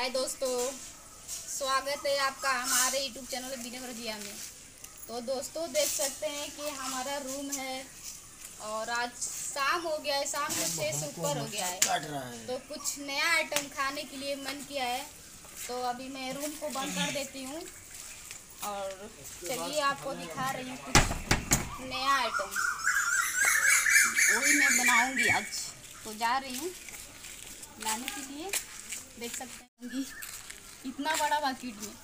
हाय दोस्तों, स्वागत है आपका हमारे यूट्यूब चैनल बिना भुजिया में। तो दोस्तों देख सकते हैं कि हमारा रूम है और आज शाम हो गया है, शाम को 6 से ऊपर हो गया है। तो कुछ नया आइटम खाने के लिए मन किया है, तो अभी मैं रूम को बंद कर देती हूँ और चलिए आपको दिखा रही हूँ कुछ नया आइटम। वही मैं बनाऊँगी आज, तो जा रही हूँ लाने के लिए। देख सकते हैं इतना बड़ा बाकेट में।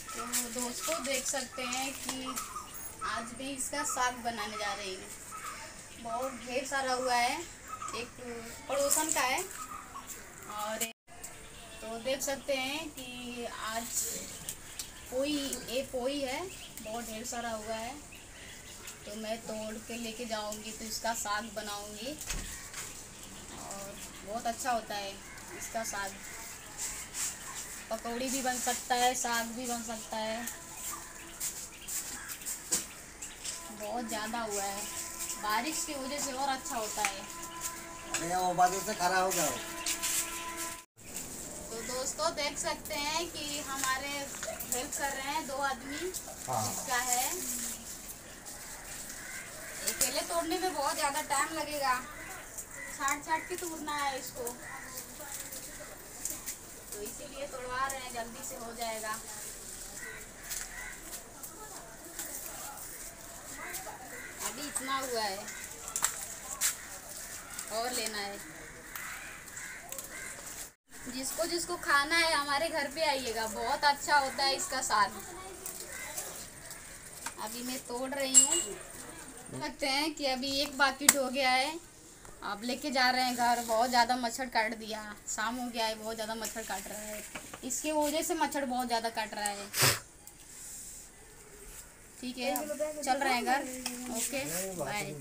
तो दोस्तों देख सकते हैं कि आज भी इसका साग बनाने जा रही हूँ। बहुत ढेर सारा हुआ है, एक पड़ोसन का है। और तो देख सकते हैं कि आज पोई है, बहुत ढेर सारा हुआ है। तो मैं तोड़ के लेके जाऊंगी तो इसका साग बनाऊंगी और बहुत अच्छा होता है इसका साग। पकौड़ी भी बन सकता है, साग भी बन सकता है। बहुत ज़्यादा हुआ है, बारिश की वजह से और अच्छा होता है। वो बाजू से खड़ा हो जाओ। तो दोस्तों देख सकते हैं कि हमारे हेल्प कर रहे हैं 2 आदमी। इसका है, अकेले तोड़ने में बहुत ज़्यादा टाइम लगेगा, छाट के तोड़ना है इसको, तो इसीलिए तोड़वा रहे हैं, जल्दी से हो जाएगा। अभी इतना हुआ है और लेना है। जिसको जिसको खाना है हमारे घर पे आइएगा, बहुत अच्छा होता है इसका साग। अभी मैं तोड़ रही हूँ। लगते हैं कि अभी एक बाकेट हो गया है, अब लेके जा रहे हैं घर। बहुत ज़्यादा मच्छर काट दिया, शाम हो गया है, बहुत ज़्यादा मच्छर काट रहा है। इसके वजह से मच्छर बहुत ज़्यादा काट रहा है। ठीक है, चल रहे हैं घर। Okay bye.